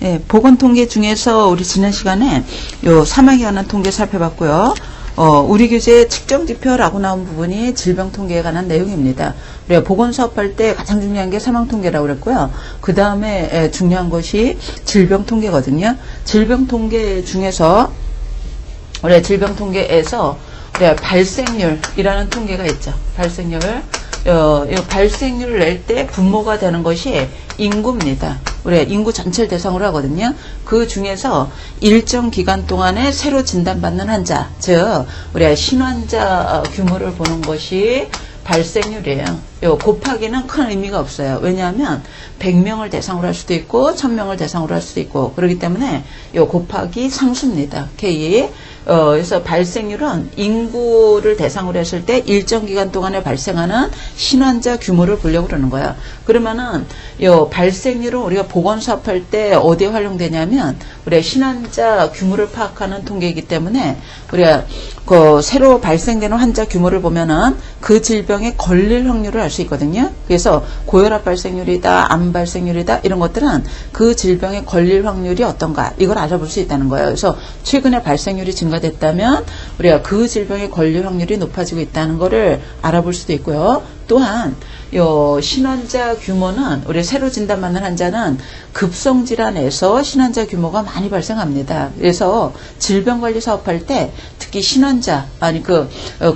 예, 보건통계 중에서 우리 지난 시간에 요 사망에 관한 통계 살펴봤고요. 우리 교재의 측정지표라고 나온 부분이 질병통계에 관한 내용입니다. 우리가 보건사업할 때 가장 중요한 게 사망통계라고 그랬고요. 그 다음에 중요한 것이 질병통계거든요. 질병통계 중에서 우리가 질병통계에서 우리가 발생률이라는 통계가 있죠. 발생률. 발생률을 낼 때 분모가 되는 것이 인구입니다. 우리가 인구 전체를 대상으로 하거든요. 그 중에서 일정 기간 동안에 새로 진단받는 환자, 즉 우리가 신환자 규모를 보는 것이 발생률이에요. 요 곱하기는 큰 의미가 없어요. 왜냐하면 100명을 대상으로 할 수도 있고 1000명을 대상으로 할 수도 있고 그렇기 때문에 요 곱하기 상수입니다. K. 그래서 발생률은 인구를 대상으로 했을 때 일정 기간 동안에 발생하는 신환자 규모를 보려고 그러는 거야. 그러면은 요 발생률은 우리가 보건사업할 때 어디에 활용되냐면 우리가 신환자 규모를 파악하는 통계이기 때문에 우리가 그 새로 발생되는 환자 규모를 보면은 그 질병에 걸릴 확률을 알 수 있거든요. 그래서 고혈압 발생률이다, 암 발생률이다 이런 것들은 그 질병에 걸릴 확률이 어떤가 이걸 알아볼 수 있다는 거예요. 그래서 최근에 발생률이 증가됐다면 우리가 그 질병에 걸릴 확률이 높아지고 있다는 것을 알아볼 수도 있고요. 또한 요 신환자 규모는 우리 새로 진단받는 환자는 급성질환에서 신환자 규모가 많이 발생합니다. 그래서 질병관리 사업할 때 특히 신환자 아니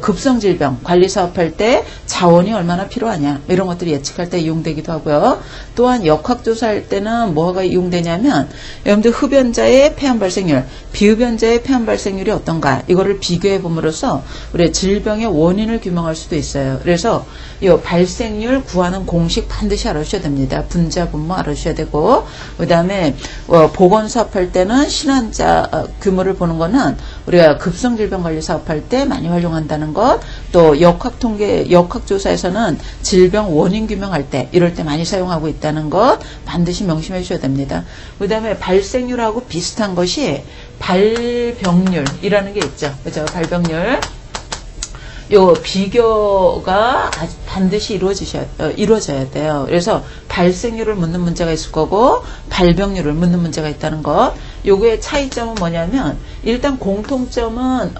급성질병 관리 사업할 때 자원이 얼마나 필요하냐 이런 것들이 예측할 때 이용되기도 하고요. 또한 역학조사할 때는 뭐가 이용되냐면 여러분들 흡연자의 폐암 발생률, 비흡연자의 폐암 발생률이 어떤가 이거를 비교해 봄으로써 우리 질병의 원인을 규명할 수도 있어요. 그래서 이 발생률 구하는 공식 반드시 알아주셔야 됩니다. 분자 분모 알아주셔야 되고 그 다음에 보건사업할 때는 신환자 규모를 보는 거는 우리가 급성질병관리 사업할 때 많이 활용한다는 것, 또 역학통계 역학조사에서는 질병 원인 규명할 때 이럴 때 많이 사용하고 있다는 것 반드시 명심해 주셔야 됩니다. 그 다음에 발생률하고 비슷한 것이 발병률이라는 게 있죠. 그죠? 발병률. 요 비교가 반드시 이루어져야 돼요. 그래서 발생률을 묻는 문제가 있을 거고 발병률을 묻는 문제가 있다는 것. 요거의 차이점은 뭐냐면 일단 공통점은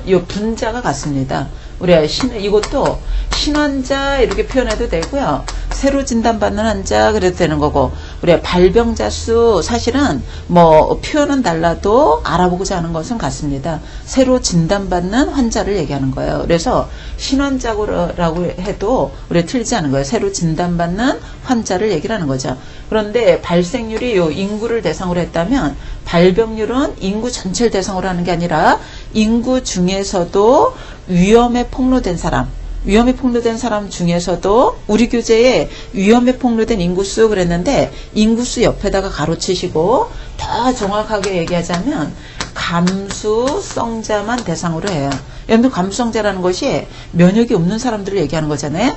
요 분자가 같습니다. 우리가 이것도 신환자 이렇게 표현해도 되고요. 새로 진단받는 환자 그래도 되는 거고 우리가 발병자 수 사실은 뭐 표현은 달라도 알아보고자 하는 것은 같습니다. 새로 진단받는 환자를 얘기하는 거예요. 그래서 신환자라고 해도 우리가 틀리지 않은 거예요. 새로 진단받는 환자를 얘기를 하는 거죠. 그런데 발생률이 요 인구를 대상으로 했다면 발병률은 인구 전체를 대상으로 하는 게 아니라 인구 중에서도 위험에 폭로된 사람 중에서도 우리 교재에 위험에 폭로된 인구수 그랬는데 인구수 옆에다가 가로치시고 더 정확하게 얘기하자면 감수성자만 대상으로 해요. 여러분들 감수성자라는 것이 면역이 없는 사람들을 얘기하는 거잖아요.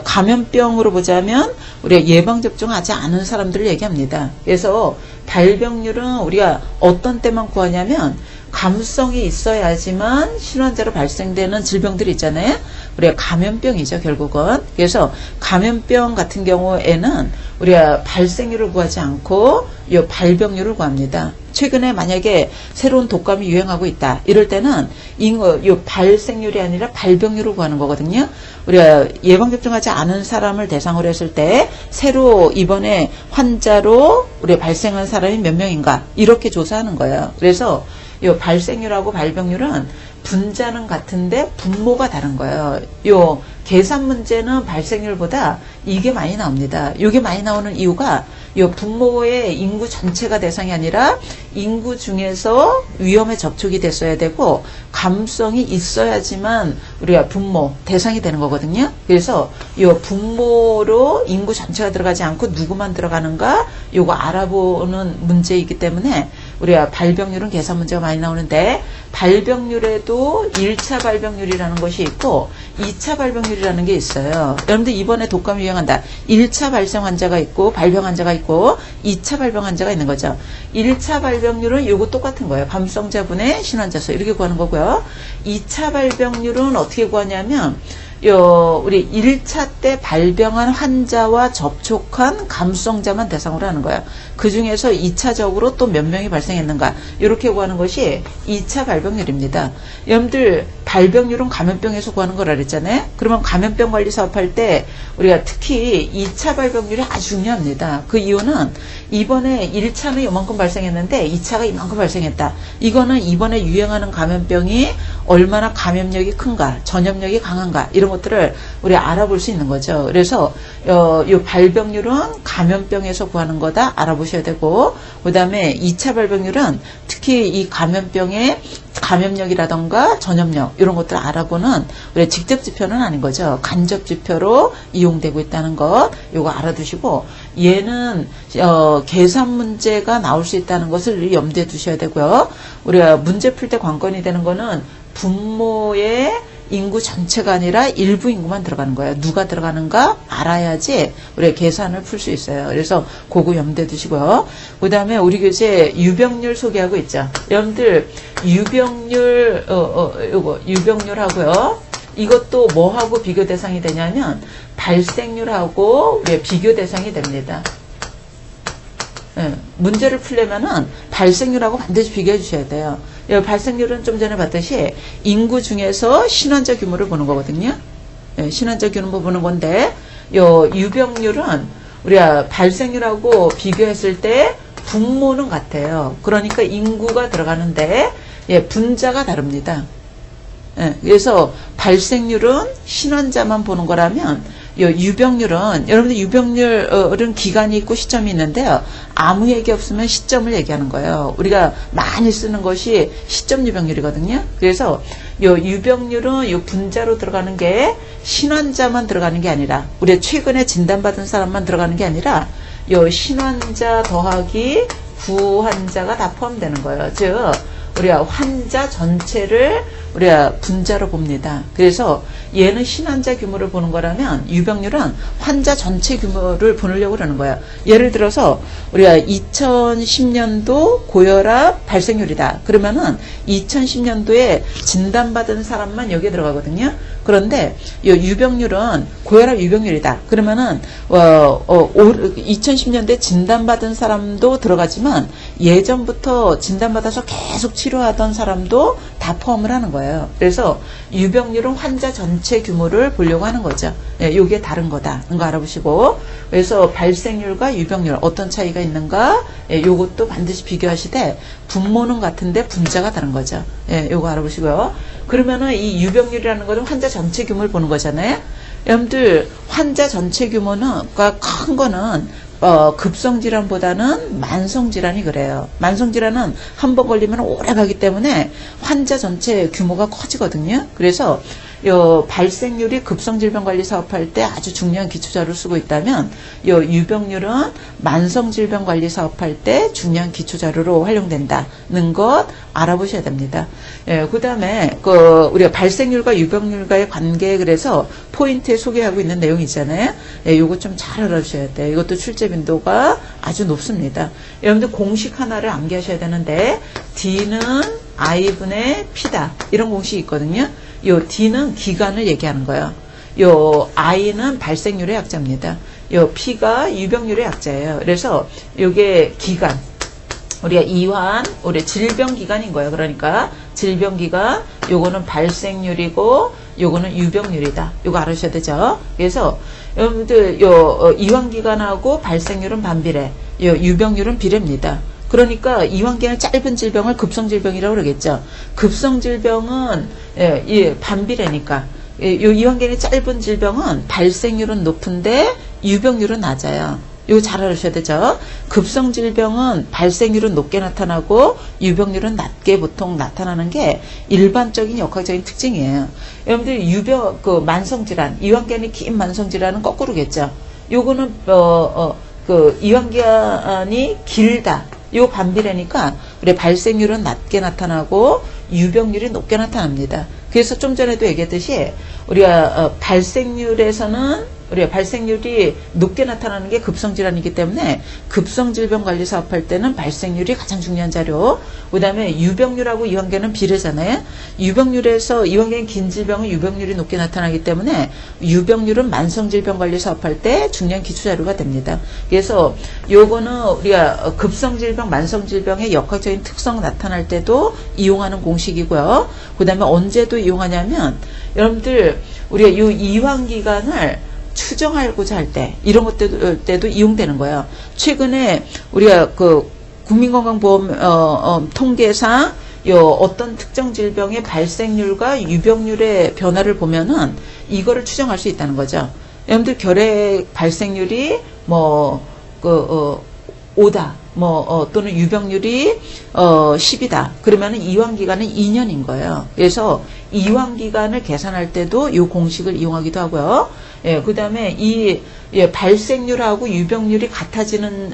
감염병으로 보자면 우리가 예방접종하지 않은 사람들을 얘기합니다. 그래서 발병률은 우리가 어떤 때만 구하냐면 감수성이 있어야지만 신환자로 발생되는 질병들이 있잖아요. 우리가 감염병이죠, 결국은. 그래서 감염병 같은 경우에는 우리가 발생률을 구하지 않고 이 발병률을 구합니다. 최근에 만약에 새로운 독감이 유행하고 있다. 이럴 때는 이 발생률이 아니라 발병률을 구하는 거거든요. 우리가 예방접종하지 않은 사람을 대상으로 했을 때 새로 이번에 환자로 우리가 발생한 사람이 몇 명인가 이렇게 조사하는 거예요. 그래서 이 발생률하고 발병률은 분자는 같은데 분모가 다른 거예요. 요 계산 문제는 발생률보다 이게 많이 나옵니다. 이게 많이 나오는 이유가 요 분모의 인구 전체가 대상이 아니라 인구 중에서 위험에 접촉이 됐어야 되고 감수성이 있어야지만 우리가 분모 대상이 되는 거거든요. 그래서 요 분모로 인구 전체가 들어가지 않고 누구만 들어가는가 요거 알아보는 문제이기 때문에 우리가 발병률은 계산 문제가 많이 나오는데 발병률에도 1차 발병률이라는 것이 있고 2차 발병률이라는 게 있어요. 여러분들 이번에 독감이 유행한다. 1차 발생 환자가 있고 발병 환자가 있고 2차 발병 환자가 있는 거죠. 1차 발병률은 이거 똑같은 거예요. 감수성자분의 신환자 수 이렇게 구하는 거고요. 2차 발병률은 어떻게 구하냐면 우리 1차 때 발병한 환자와 접촉한 감수성자만 대상으로 하는 거예요. 그 중에서 2차적으로 또 몇 명이 발생했는가 이렇게 구하는 것이 2차 발병률입니다. 여러분들 발병률은 감염병에서 구하는 거라 그랬잖아요. 그러면 감염병 관리 사업할 때 우리가 특히 2차 발병률이 아주 중요합니다. 그 이유는 이번에 1차는 이만큼 발생했는데 2차가 이만큼 발생했다. 이거는 이번에 유행하는 감염병이 얼마나 감염력이 큰가, 전염력이 강한가 이런 것들을 우리 알아볼 수 있는 거죠. 그래서 이 발병률은 감염병에서 구하는 거다 알아보셔야 되고, 그 다음에 2차 발병률은 특히 이 감염병의 감염력이라던가 전염력 이런 것들을 알아보는 우리 직접 지표는 아닌 거죠. 간접 지표로 이용되고 있다는 것 이거 알아두시고, 얘는 계산 문제가 나올 수 있다는 것을 염두에 두셔야 되고요. 우리가 문제 풀 때 관건이 되는 거는 분모의 인구 전체가 아니라 일부 인구만 들어가는 거예요. 누가 들어가는가 알아야지 우리가 계산을 풀 수 있어요. 그래서 그거 염두에 두시고요. 그 다음에 우리 교재 유병률 소개하고 있죠. 여러분들 유병률 요거 유병률 하고요. 이것도 뭐하고 비교 대상이 되냐면 발생률하고 우리가 비교 대상이 됩니다. 네, 문제를 풀려면은 발생률하고 반드시 비교해 주셔야 돼요. 발생률은 좀 전에 봤듯이 인구 중에서 신환자 규모를 보는 거거든요. 네, 신환자 규모 보는 건데, 유병률은 우리가 발생률하고 비교했을 때 분모는 같아요. 그러니까 인구가 들어가는데, 분자가 다릅니다. 네, 그래서 발생률은 신환자만 보는 거라면, 유병률은, 여러분들 유병률은 기간이 있고 시점이 있는데요. 아무 얘기 없으면 시점을 얘기하는 거예요. 우리가 많이 쓰는 것이 시점 유병률이거든요. 그래서 유병률은 요 분자로 들어가는 게 신환자만 들어가는 게 아니라, 우리가 최근에 진단받은 사람만 들어가는 게 아니라, 신환자 더하기 구환자가 다 포함되는 거예요. 즉, 우리가 환자 전체를 우리가 분자로 봅니다. 그래서 얘는 신환자 규모를 보는 거라면 유병률은 환자 전체 규모를 보려고 그러는 거예요. 예를 들어서 우리가 2010년도 고혈압 발생률이다. 그러면은 2010년도에 진단받은 사람만 여기에 들어가거든요. 그런데 이 유병률은 고혈압 유병률이다. 그러면은 2010년도에 진단받은 사람도 들어가지만 예전부터 진단받아서 계속 치료하던 사람도 다 포함을 하는 거예요. 그래서 유병률은 환자 전체 규모를 보려고 하는 거죠. 이게 다른 거다. 이거 알아보시고, 그래서 발생률과 유병률 어떤 차이가 있는가, 요것도 반드시 비교하시되 분모는 같은데 분자가 다른 거죠. 요거 알아보시고요. 그러면은 이 유병률이라는 거는 환자 전체 규모를 보는 거잖아요. 여러분들 환자 전체 규모가 큰 거는 급성질환보다는 만성질환이 그래요. 만성질환은 한 번 걸리면 오래 가기 때문에 환자 전체 규모가 커지거든요. 그래서 발생률이 급성질병관리 사업할 때 아주 중요한 기초자료를 쓰고 있다면 유병률은 만성질병관리 사업할 때 중요한 기초자료로 활용된다는 것 알아보셔야 됩니다. 그 다음에 우리가 발생률과 유병률과의 관계에 그래서 포인트에 소개하고 있는 내용이 있잖아요. 요거 좀 잘 알아주셔야 돼요. 이것도 출제 빈도가 아주 높습니다. 여러분들 공식 하나를 암기하셔야 되는데 D는 I분의 P다. 이런 공식이 있거든요. 요 D는 기간을 얘기하는 거예요. 요 I는 발생률의 약자입니다. 요 P가 유병률의 약자예요. 그래서 요게 기간. 우리가 이환, 우리 질병기간인 거예요. 그러니까 질병기간, 요거는 발생률이고, 요거는 유병률이다. 요거 알아주셔야 되죠. 그래서 여러분들 이환기간하고 발생률은 반비례, 유병률은 비례입니다. 그러니까 이환기간 짧은 질병을 급성질병이라고 그러겠죠. 급성질병은 반비례니까 이환기간이 짧은 질병은 발생률은 높은데 유병률은 낮아요. 이거 잘 알아주셔야 되죠. 급성질병은 발생률은 높게 나타나고 유병률은 낮게 보통 나타나는 게 일반적인 역학적인 특징이에요. 여러분들 만성질환, 이환기간이 긴 만성질환은 거꾸로겠죠. 요거는 이환기간이 길다. 요 반비례니까 우리 발생률은 낮게 나타나고 유병률이 높게 나타납니다. 그래서 좀 전에도 얘기했듯이 우리가 발생률에서는 우리가 발생률이 높게 나타나는 게 급성질환이기 때문에 급성질병관리 사업할 때는 발생률이 가장 중요한 자료. 그 다음에 유병률하고 이완계는 비례잖아요. 유병률에서 이완계는 긴 질병은 유병률이 높게 나타나기 때문에 유병률은 만성질병관리 사업할 때 중요한 기초자료가 됩니다. 그래서 요거는 우리가 급성질병, 만성질병의 역학적인 특성 나타날 때도 이용하는 공식이고요. 그 다음에 언제도 이용하냐면 여러분들 우리가 이 이완기간을 추정하고자 할 때 이런 것 때도 이용되는 거예요. 최근에 우리가 그 국민건강보험 통계상 어떤 특정 질병의 발생률과 유병률의 변화를 보면은 이거를 추정할 수 있다는 거죠. 여러분들 결핵 발생률이 5다. 또는 유병률이 10이다. 그러면은 이완기간은 2년인 거예요. 그래서 이완기간을 계산할 때도 이 공식을 이용하기도 하고요. 예, 그 다음에 발생률하고 유병률이 같아지는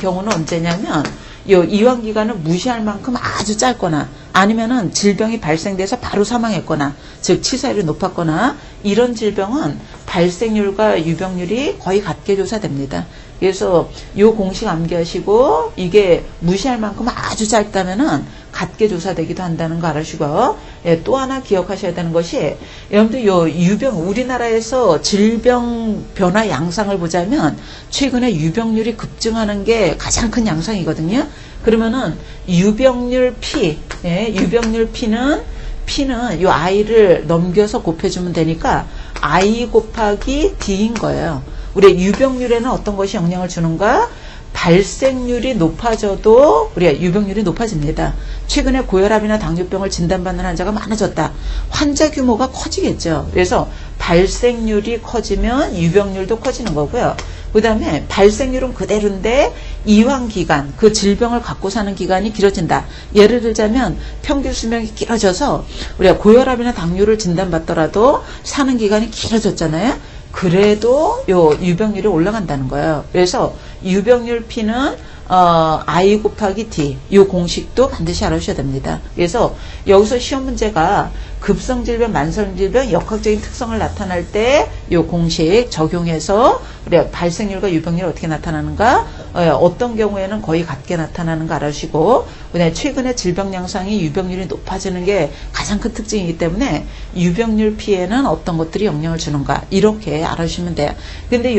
경우는 언제냐면 이완기간을 무시할 만큼 아주 짧거나 아니면은 질병이 발생돼서 바로 사망했거나 즉 치사율이 높았거나 이런 질병은 발생률과 유병률이 거의 같게 조사됩니다. 그래서 이 공식 암기하시고 이게 무시할 만큼 아주 짧다면은 같게 조사되기도 한다는 거 알아주시고, 예, 또 하나 기억하셔야 되는 것이 여러분들 우리나라에서 질병 변화 양상을 보자면 최근에 유병률이 급증하는 게 가장 큰 양상이거든요. 그러면은 유병률 P, 유병률 P는 이 I를 넘겨서 곱해주면 되니까 I 곱하기 D인 거예요. 우리 유병률에는 어떤 것이 영향을 주는가? 발생률이 높아져도 우리가 유병률이 높아집니다. 최근에 고혈압이나 당뇨병을 진단받는 환자가 많아졌다. 환자 규모가 커지겠죠. 그래서 발생률이 커지면 유병률도 커지는 거고요. 그 다음에 발생률은 그대로인데 이완기간, 그 질병을 갖고 사는 기간이 길어진다. 예를 들자면 평균 수명이 길어져서 우리가 고혈압이나 당뇨를 진단받더라도 사는 기간이 길어졌잖아요. 그래도 유병률이 올라간다는 거예요. 그래서 유병률 P는 I 곱하기 D 이 공식도 반드시 알아주셔야 됩니다. 그래서 여기서 시험 문제가 급성질병, 만성질병 역학적인 특성을 나타날 때 이 공식 적용해서 우리가 발생률과 유병률이 어떻게 나타나는가, 어떤 경우에는 거의 같게 나타나는가 알아주시고, 그다음에 최근에 질병 양상이 유병률이 높아지는 게 가장 큰 특징이기 때문에 유병률 P에는 어떤 것들이 영향을 주는가 이렇게 알아주시면 돼요. 근데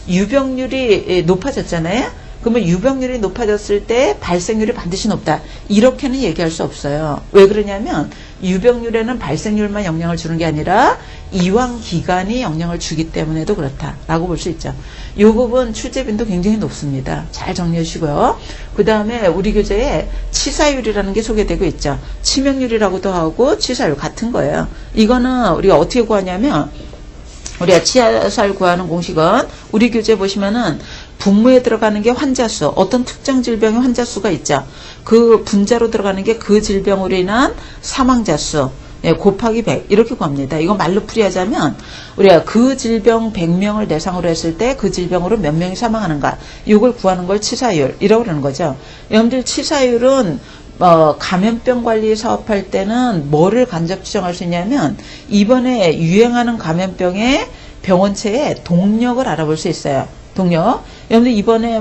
유병률이 높아졌잖아요. 그러면 유병률이 높아졌을 때 발생률이 반드시 높다. 이렇게는 얘기할 수 없어요. 왜 그러냐면 유병률에는 발생률만 영향을 주는 게 아니라 이완기간이 영향을 주기 때문에도 그렇다라고 볼 수 있죠. 이 부분 출제빈도 굉장히 높습니다. 잘 정리해 주시고요. 그 다음에 우리 교재에 치사율이라는 게 소개되고 있죠. 치명률이라고도 하고 치사율 같은 거예요. 이거는 우리가 어떻게 구하냐면 우리가 치사율 구하는 공식은 우리 교재 보시면은 분모에 들어가는 게 환자 수, 어떤 특정 질병의 환자 수가 있죠. 그 분자로 들어가는 게 그 질병으로 인한 사망자 수, 곱하기 100 이렇게 구합니다. 이거 말로 풀이하자면 우리가 그 질병 100명을 대상으로 했을 때 그 질병으로 몇 명이 사망하는가 이걸 구하는 걸 치사율이라고 그러는 거죠. 여러분들 치사율은 감염병 관리 사업할 때는 뭐를 간접 추정할 수 있냐면 이번에 유행하는 감염병의 병원체의 동력을 알아볼 수 있어요. 동력. 여러분들 이번에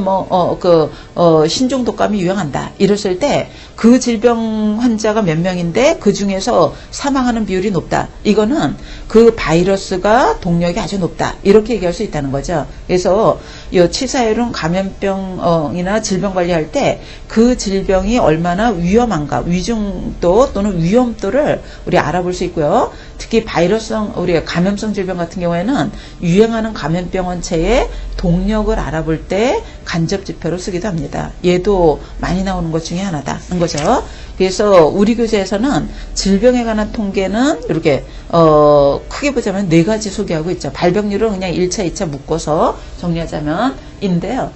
신종 독감이 유행한다. 이랬을 때 그 질병 환자가 몇 명인데 그 중에서 사망하는 비율이 높다. 이거는 그 바이러스가 동력이 아주 높다. 이렇게 얘기할 수 있다는 거죠. 그래서 이 치사율은 감염병이나 질병 관리할 때 그 질병이 얼마나 위험한가, 위중도 또는 위험도를 우리 알아볼 수 있고요. 특히 바이러스성, 우리가 감염성 질병 같은 경우에는 유행하는 감염병 원체의 동력을 알아볼 때 간접 지표로 쓰기도 합니다. 얘도 많이 나오는 것 중에 하나다는 거죠. 그래서 우리 교재에서는 질병에 관한 통계는 이렇게 크게 보자면 4가지 소개하고 있죠. 발병률은 그냥 1차, 2차 묶어서 정리하자면 인데요.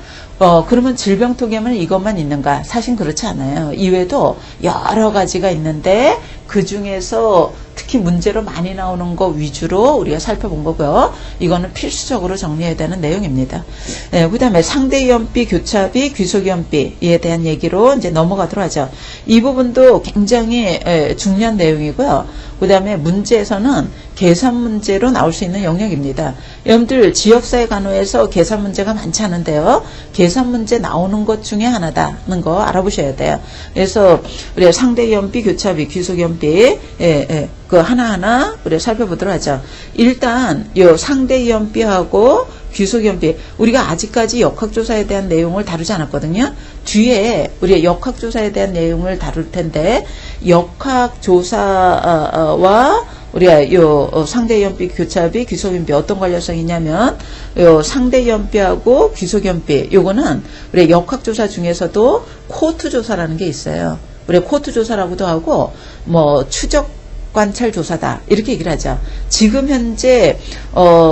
그러면 질병 통계만 이것만 있는가? 사실 그렇지 않아요. 이외에도 여러 가지가 있는데 그 중에서 특히 특히 문제로 많이 나오는 거 위주로 우리가 살펴본 거고요. 이거는 필수적으로 정리해야 되는 내용입니다. 네, 그 다음에 상대위험비, 교차비, 귀속위험비에 대한 얘기로 이제 넘어가도록 하죠. 이 부분도 굉장히 중요한 내용이고요. 그 다음에 문제에서는 계산 문제로 나올 수 있는 영역입니다. 여러분들 지역사회 간호에서 계산 문제가 많지 않은데요. 계산 문제 나오는 것 중에 하나다는 거 알아보셔야 돼요. 그래서 우리가 상대위험비, 교차비, 귀속위험비 그 하나하나 우리가 살펴보도록 하죠. 일단 요 상대위험비하고 귀속위험비, 우리가 아직까지 역학조사에 대한 내용을 다루지 않았거든요. 뒤에 우리가 역학조사에 대한 내용을 다룰 텐데, 역학조사와 우리가 요 상대위험비, 교차비, 귀속위험비 어떤 관련성이 있냐면, 요 상대위험비하고 귀속위험비, 요거는 우리가 역학조사 중에서도 코트조사라는 게 있어요. 우리가 코트조사라고도 하고, 뭐 추적 관찰 조사다 이렇게 얘기를 하죠. 지금 현재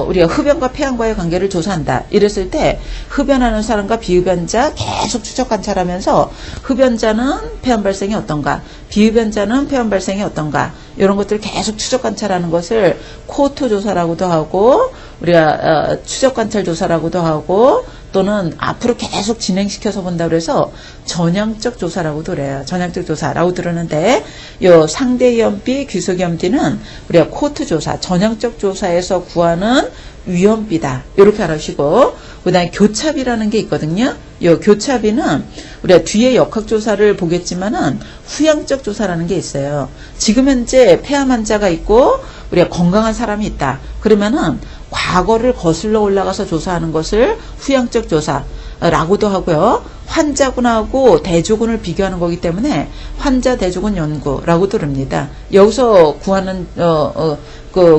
우리가 흡연과 폐암과의 관계를 조사한다 이랬을 때 흡연하는 사람과 비흡연자 계속 추적 관찰하면서 흡연자는 폐암 발생이 어떤가, 비흡연자는 폐암 발생이 어떤가, 이런 것들을 계속 추적 관찰하는 것을 코호트 조사라고도 하고, 우리가 추적 관찰 조사라고도 하고, 또는 앞으로 계속 진행시켜서 본다고 해서 전향적 조사라고도 그래요. 전향적 조사라고 들었는데, 요 상대위험비, 귀속위험비는 우리가 코호트 조사, 전향적 조사에서 구하는 위험비다. 이렇게 알아주시고, 그 다음에 교차비라는 게 있거든요. 요 교차비는 우리가 뒤에 역학조사를 보겠지만은 후향적 조사라는 게 있어요. 지금 현재 폐암 환자가 있고 우리가 건강한 사람이 있다. 그러면은 과거를 거슬러 올라가서 조사하는 것을 후향적 조사라고도 하고요. 환자군하고 대조군을 비교하는 거기 때문에 환자 대조군 연구라고도 그럽니다. 여기서 구하는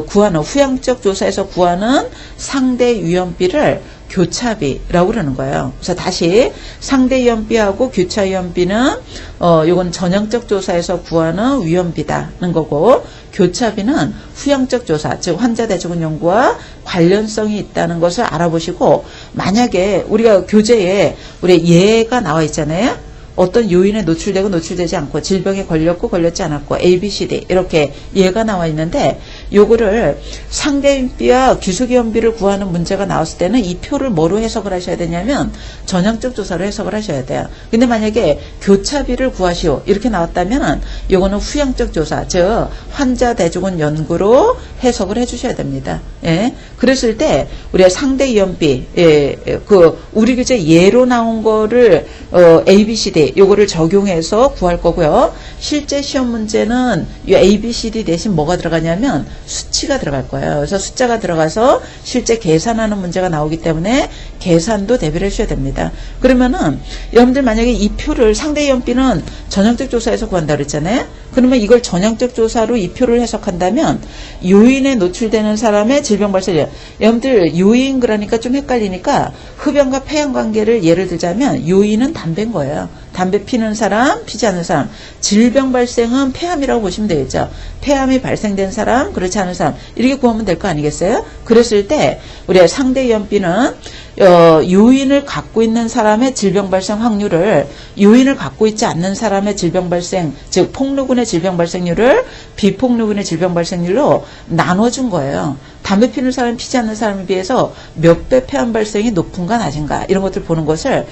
구하는 후향적 조사에서 구하는 상대 위험비를 교차비라고 그러는 거예요. 그래서 다시 상대 위험비하고 교차 위험비는 요건 전형적 조사에서 구하는 위험비다는 거고, 교차비는 후향적 조사, 즉 환자 대조군 연구와 관련성이 있다는 것을 알아보시고, 만약에 우리가 교재에 우리 예가 나와 있잖아요. 어떤 요인에 노출되고 노출되지 않고, 질병에 걸렸고 걸렸지 않았고, A, B, C, D 이렇게 예가 나와 있는데, 요거를 상대위험비와 귀속위험비를 구하는 문제가 나왔을 때는 이 표를 뭐로 해석을 하셔야 되냐면 전형적 조사로 해석을 하셔야 돼요. 근데 만약에 교차비를 구하시오 이렇게 나왔다면 요거는 후향적 조사, 즉 환자 대조군 연구로 해석을 해주셔야 됩니다. 예. 그랬을 때 우리가 상대위험비, 우리 교재 예로 나온 거를 A, B, C, D 요거를 적용해서 구할 거고요. 실제 시험 문제는 이 A, B, C, D 대신 뭐가 들어가냐면 수치가 들어갈 거예요. 그래서 숫자가 들어가서 실제 계산하는 문제가 나오기 때문에 계산도 대비를 해주셔야 됩니다. 그러면은 여러분들 만약에 이 표를 상대위험비는 전형적 조사에서 구한다 그랬잖아요. 그러면 이걸 전형적 조사로 이 표를 해석한다면 요인에 노출되는 사람의 질병 발생률, 여러분들 요인 그러니까 좀 헷갈리니까 흡연과 폐암 관계를 예를 들자면 요인은 담배인 거예요. 담배 피는 사람, 피지 않는 사람. 질병 발생은 폐암이라고 보시면 되겠죠. 폐암이 발생된 사람, 그렇지 않은 사람. 이렇게 구하면 될 거 아니겠어요? 그랬을 때 우리가 상대위험비는 요인을 갖고 있는 사람의 질병 발생 확률을 요인을 갖고 있지 않는 사람의 질병 발생, 즉 폭로군의 질병 발생률을 비폭로군의 질병 발생률로 나눠준 거예요. 담배 피는 사람, 피지 않는 사람에 비해서 몇 배 폐암 발생이 높은가 낮은가 이런 것들 보는 것을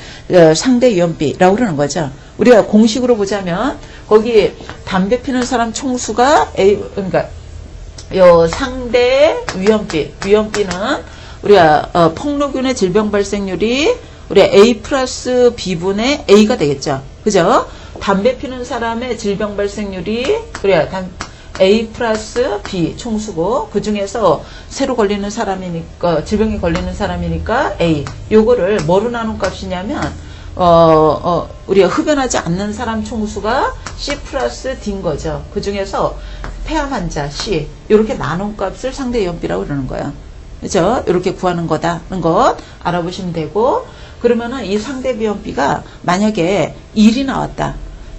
상대 위험비라고 그러는 거죠. 우리가 공식으로 보자면 거기 담배 피는 사람 총수가 A, 그러니까 요 상대 위험비는 우리가 폭로균의 질병 발생률이 우리 A 플러스 B분의 A가 되겠죠. 그죠? 담배 피는 사람의 질병 발생률이 우리가 A 플러스 B 총수고, 그 중에서 새로 걸리는 사람이니까, 질병에 걸리는 사람이니까 A. 요거를 뭐로 나눈 값이냐면, 우리가 흡연하지 않는 사람 총수가 C 플러스 D인 거죠. 그 중에서 폐암 환자 C. 요렇게 나눈 값을 상대위험비라고 그러는 거예요. 그죠? 이렇게 구하는 거다는 것 알아보시면 되고, 그러면은 이 상대위험비가 만약에 1이 나왔다.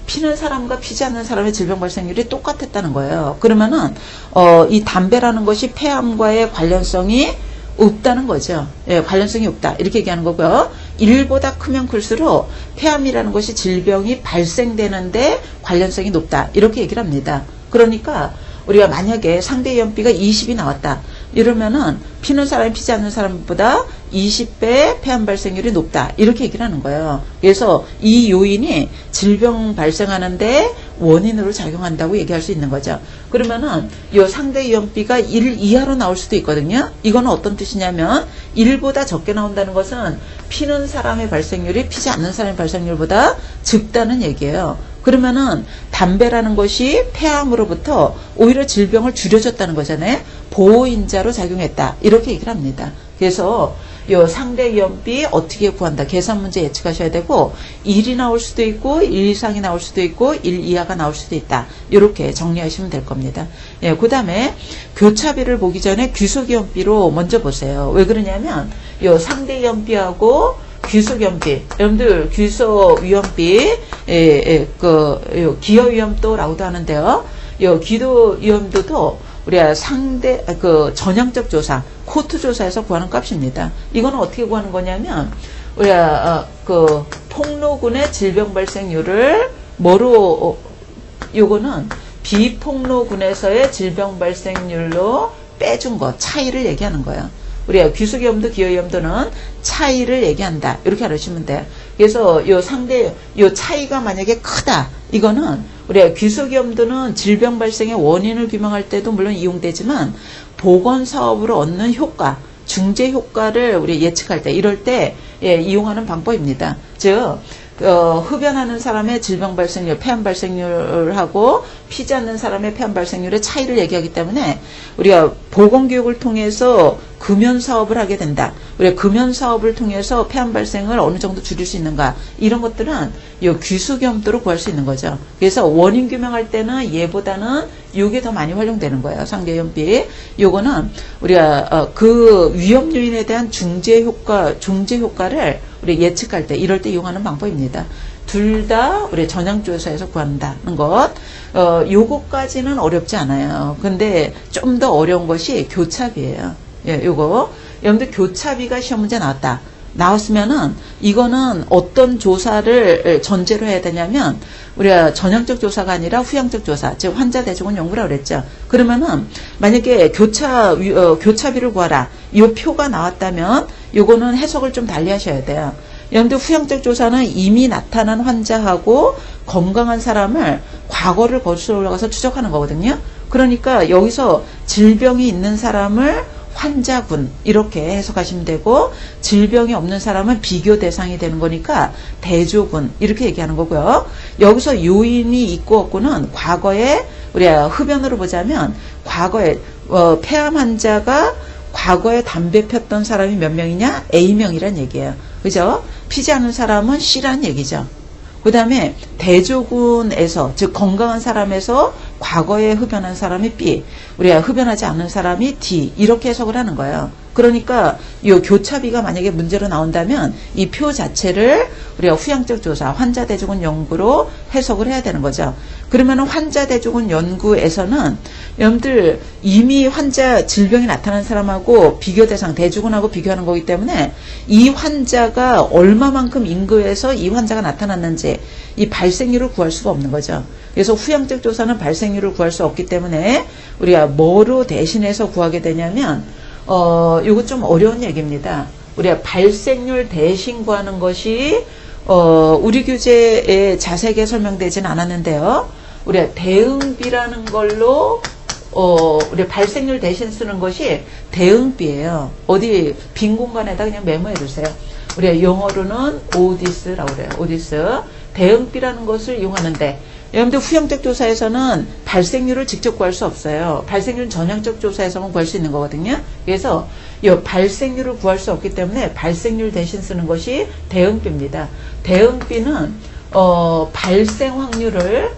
피는 사람과 피지 않는 사람의 질병 발생률이 똑같았다는 거예요. 그러면은 이 담배라는 것이 폐암과의 관련성이 없다는 거죠. 예, 관련성이 없다. 이렇게 얘기하는 거고요. 1보다 크면 클수록 폐암이라는 것이 질병이 발생되는데 관련성이 높다. 이렇게 얘기를 합니다. 그러니까 우리가 만약에 상대 연비가 20이 나왔다. 이러면은 피는 사람이 피지 않는 사람보다 20배 폐암 발생률이 높다. 이렇게 얘기를 하는 거예요. 그래서 이 요인이 질병 발생하는데 원인으로 작용한다고 얘기할 수 있는 거죠. 그러면은 이 상대 연비가 1 이하로 나올 수도 있거든요. 이거는 어떤 뜻이냐면 1보다 적게 나온다는 것은 피는 사람의 발생률이 피지 않는 사람의 발생률보다 적다는 얘기예요. 그러면은 담배라는 것이 폐암으로부터 오히려 질병을 줄여줬다는 거잖아요. 보호인자로 작용했다. 이렇게 얘기를 합니다. 그래서 요 상대 위험비 어떻게 구한다. 계산 문제 예측하셔야 되고 1이 나올 수도 있고 1 이상이 나올 수도 있고 1 이하가 나올 수도 있다. 이렇게 정리하시면 될 겁니다. 예, 그 다음에 교차비를 보기 전에 귀속위험비로 먼저 보세요. 왜 그러냐면 요 상대 위험비하고 귀속위험비, 여러분들 귀속위험비, 기여위험도라고도 하는데요. 요 기도위험도도 우리가 상대 전향적 조사, 코트 조사에서 구하는 값입니다. 이거는 어떻게 구하는 거냐면 우리가 폭로군의 질병 발생률을 뭐로 요거는 비폭로군에서의 질병 발생률로 빼준 거 차이를 얘기하는 거예요. 우리가 귀속위험도 기여위험도는 차이를 얘기한다. 이렇게 알으시면 돼요. 그래서 요 차이가 만약에 크다. 이거는 우리가 귀속위험도는 질병 발생의 원인을 규명할 때도 물론 이용되지만 보건사업으로 얻는 효과, 중재 효과를 우리 예측할 때 이럴 때 이용하는 방법입니다. 즉 흡연하는 사람의 질병 발생률, 폐암 발생률하고 피지 않는 사람의 폐암 발생률의 차이를 얘기하기 때문에 우리가 보건교육을 통해서 금연 사업을 하게 된다. 우리가 금연 사업을 통해서 폐암 발생을 어느 정도 줄일 수 있는가. 이런 것들은 이 귀속위험도로 구할 수 있는 거죠. 그래서 원인 규명할 때는 얘보다는 이게 더 많이 활용되는 거예요. 상대위험비. 요거는 우리가 그 위험 요인에 대한 중재 효과를 우리 예측할 때 이럴 때 이용하는 방법입니다. 둘 다 우리 전향조사에서 구한다는 것. 요거까지는 어렵지 않아요. 근데 좀 더 어려운 것이 교차비예요. 예, 요거. 여러분들 교차비가 시험 문제 나왔다. 나왔으면은 이거는 어떤 조사를 전제로 해야 되냐면 우리가 전향적 조사가 아니라 후향적 조사, 즉 환자 대조군 연구라고 그랬죠. 그러면은 만약에 교차비를 구하라. 이 표가 나왔다면 요거는 해석을 좀 달리 하셔야 돼요. 여러분들 후향적 조사는 이미 나타난 환자하고 건강한 사람을 과거를 거슬러 올라가서 추적하는 거거든요. 그러니까 여기서 질병이 있는 사람을 환자군 이렇게 해석하시면 되고 질병이 없는 사람은 비교 대상이 되는 거니까 대조군 이렇게 얘기하는 거고요. 여기서 요인이 있고 없고는 과거에 우리가 흡연으로 보자면 과거에 폐암 환자가 과거에 담배 폈던 사람이 몇 명이냐? A명이란 얘기예요. 그죠? 피지 않은 사람은 C란 얘기죠. 그 다음에 대조군에서 즉 건강한 사람에서 과거에 흡연한 사람이 B, 우리가 흡연하지 않는 사람이 D 이렇게 해석을 하는 거예요. 그러니까 이 교차비가 만약에 문제로 나온다면 이 표 자체를 우리가 후향적 조사, 환자 대조군 연구로 해석을 해야 되는 거죠. 그러면 환자 대조군 연구에서는 여러분들 이미 환자 질병이 나타난 사람하고 비교 대상 대조군하고 비교하는 거기 때문에 이 환자가 얼마만큼 인구에서 이 환자가 나타났는지 이 발생률을 구할 수가 없는 거죠. 그래서 후향적 조사는 발생률을 구할 수 없기 때문에 우리가 뭐로 대신해서 구하게 되냐면 이거 좀 어려운 얘기입니다. 우리가 발생률 대신 구하는 것이 우리 교재에 자세하게 설명되지는 않았는데요. 우리가 대응비라는 걸로 우리 발생률 대신 쓰는 것이 대응비예요. 어디 빈 공간에다 그냥 메모해 두세요. 우리가 영어로는 오디스라고 그래요. 오디스. 대응비라는 것을 이용하는데 여러분들 후형적 조사에서는 발생률을 직접 구할 수 없어요. 발생률은 전향적 조사에서만 구할 수 있는 거거든요. 그래서 이 발생률을 구할 수 없기 때문에 발생률 대신 쓰는 것이 대응비입니다. 대응비는 발생 확률을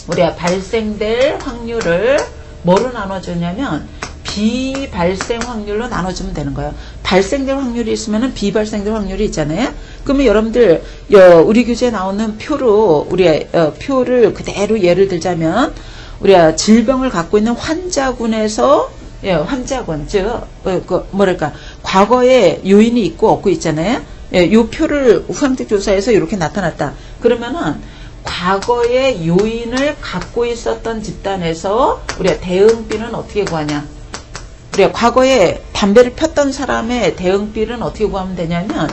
우리가 발생될 확률을 뭐로 나눠주냐면 비발생 확률로 나눠주면 되는 거예요. 발생될 확률이 있으면 비발생될 확률이 있잖아요. 그러면 여러분들 우리 교재에 나오는 표로 우리 표를 그대로 예를 들자면 우리가 질병을 갖고 있는 환자군에서 환자군 즉 과거에 요인이 있고 없고 있잖아요. 이 표를 후향적 조사에서 이렇게 나타났다. 그러면은 과거의 요인을 갖고 있었던 집단에서 우리가 대응비는 어떻게 구하냐? 우리가 과거에 담배를 폈던 사람의 대응비는 어떻게 구하면 되냐면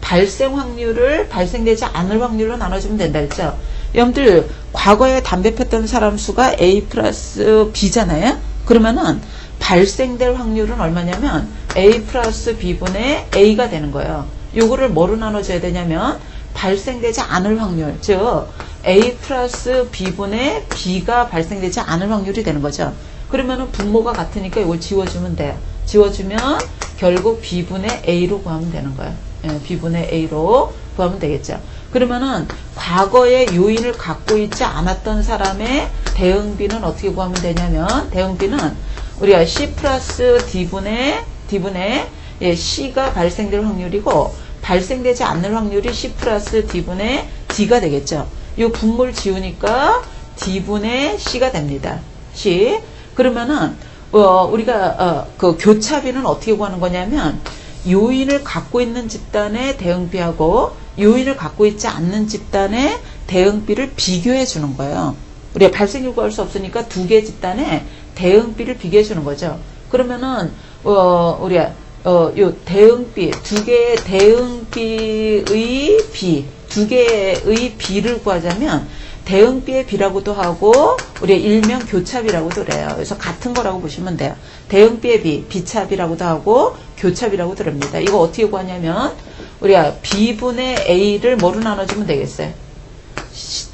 발생되지 않을 확률로 나눠주면 된다 했죠. 여러분들 과거에 담배 폈던 사람 수가 A 플러스 B잖아요. 그러면은 발생될 확률은 얼마냐면 A 플러스 B분의 A가 되는 거예요. 요거를 뭐로 나눠줘야 되냐면 발생되지 않을 확률, 즉 A 플러스 B분의 B가 발생되지 않을 확률이 되는 거죠. 그러면은 분모가 같으니까 이걸 지워주면 돼요. 지워주면 결국 B분의 A로 구하면 되는 거예요. 예, B분의 A로 구하면 되겠죠. 그러면은 과거의 요인을 갖고 있지 않았던 사람의 대응비는 어떻게 구하면 되냐면 대응비는 우리가 C 플러스 D분의 예, C가 발생될 확률이고 발생되지 않을 확률이 C 플러스 D분의 D가 되겠죠. 이 분모를 지우니까 D분의 C가 됩니다. C. 그러면은 우리가 그 교차비는 어떻게 구하는 거냐면 요인을 갖고 있는 집단의 대응비하고 요인을 갖고 있지 않는 집단의 대응비를 비교해 주는 거예요. 우리가 발생률 구할 수 없으니까 두 개 집단의 대응비를 비교해 주는 거죠. 그러면은 우리가 요 대응비 두 개의 대응비의 비 두 개의 비를 구하자면 대응비의 비라고도 하고 우리가 일명 교차비라고도 그래요. 그래서 같은 거라고 보시면 돼요. 대응비의 비, 비차비라고도 하고 교차비라고도 그럽니다. 이거 어떻게 구하냐면 우리가 B분의 A를 뭐로 나눠주면 되겠어요?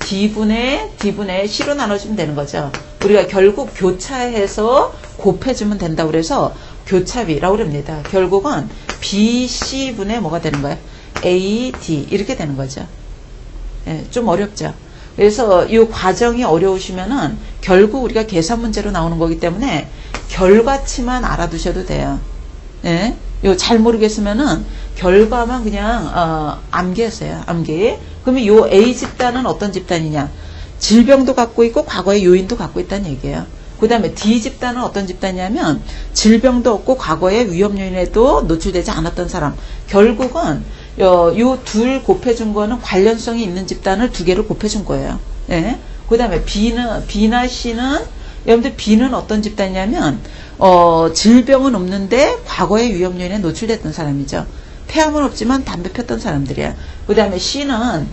D분의 C로 나눠주면 되는 거죠. 우리가 결국 교차해서 곱해주면 된다고 그래서 교차비라고 그럽니다. 결국은 BC분의 뭐가 되는 거예요? AD 이렇게 되는 거죠. 예, 좀 어렵죠. 그래서 이 과정이 어려우시면은 결국 우리가 계산 문제로 나오는 거기 때문에 결과치만 알아두셔도 돼요. 예? 이거 잘 모르겠으면은 결과만 그냥 암기했어요. 암기. 그러면 이 A 집단은 어떤 집단이냐? 질병도 갖고 있고 과거의 요인도 갖고 있다는 얘기예요. 그 다음에 D 집단은 어떤 집단이냐면 질병도 없고 과거의 위험 요인에도 노출되지 않았던 사람. 결국은 요 둘 곱해준 거는 관련성이 있는 집단을 두 개를 곱해준 거예요. 예? 그 다음에 B나 C는 여러분들 B는 어떤 집단이냐면 질병은 없는데 과거의 위험 요인에 노출됐던 사람이죠. 폐암은 없지만 담배 폈던 사람들이야. 그 다음에 C는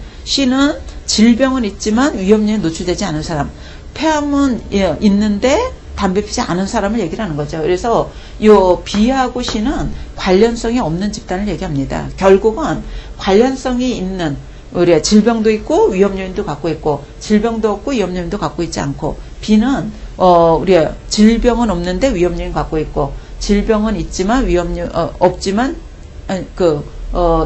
질병은 있지만 위험 요인에 노출되지 않은 사람. 폐암은 있는데 담배 피지 않은 사람을 얘기를 하는 거죠. 그래서 요 B하고 C는 관련성이 없는 집단을 얘기합니다. 결국은 관련성이 있는 우리가 질병도 있고 위험 요인도 갖고 있고 질병도 없고 위험 요인도 갖고 있지 않고 B는 우리가 질병은 없는데 위험 요인 갖고 있고 질병은 있지만 위험 요인 없지만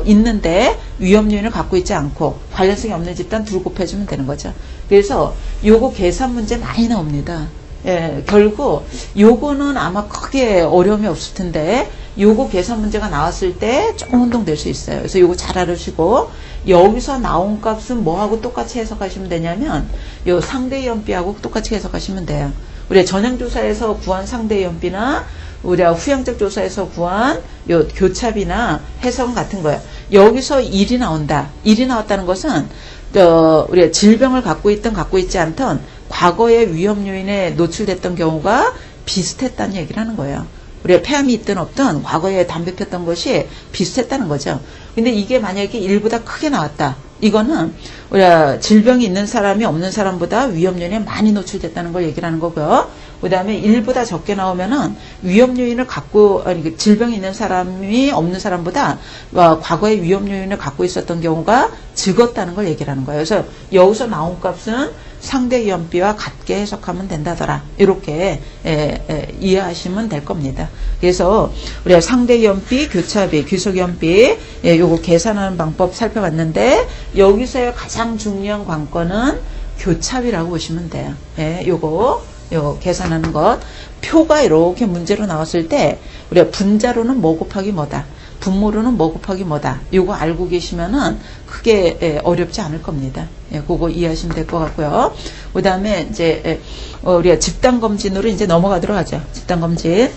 있는데 위험 요인을 갖고 있지 않고 관련성이 없는 집단 둘 곱해주면 되는 거죠. 그래서 요거 계산 문제 많이 나옵니다. 예, 결국 요거는 아마 크게 어려움이 없을 텐데 요거 계산 문제가 나왔을 때 조금 혼동될 수 있어요. 그래서 요거 잘 알으시고 여기서 나온 값은 뭐하고 똑같이 해석하시면 되냐면 요 상대연비하고 똑같이 해석하시면 돼요. 우리가 전형조사에서 구한 상대연비나 우리가 후행적 조사에서 구한 요 교차비나 해석은 같은 거예요. 여기서 1이 나온다. 1이 나왔다는 것은 우리가 질병을 갖고 있든 갖고 있지 않든 과거의 위험 요인에 노출됐던 경우가 비슷했다는 얘기를 하는 거예요. 우리가 폐암이 있든 없든 과거에 담배 폈던 것이 비슷했다는 거죠. 근데 이게 만약에 1보다 크게 나왔다. 이거는 우리가 질병이 있는 사람이 없는 사람보다 위험 요인에 많이 노출됐다는 걸 얘기를 하는 거고요. 그 다음에 1보다 적게 나오면은 위험 요인을 갖고, 질병이 있는 사람이 없는 사람보다 과거의 위험 요인을 갖고 있었던 경우가 적었다는 걸 얘기를 하는 거예요. 그래서 여기서 나온 값은 상대연비와 같게 해석하면 된다더라. 이렇게 이해하시면 될 겁니다. 그래서 우리가 상대연비, 교차비, 귀속연비 요거 계산하는 방법 살펴봤는데 여기서의 가장 중요한 관건은 교차비라고 보시면 돼요. 요거 계산하는 것. 표가 이렇게 문제로 나왔을 때 우리가 분자로는 뭐 곱하기 뭐다. 분모로는 뭐 곱하기 뭐다. 요거 알고 계시면은 크게 어렵지 않을 겁니다. 그거 이해하시면 될 것 같고요. 그 다음에 이제 우리가 집단검진으로 이제 넘어가도록 하죠. 집단검진.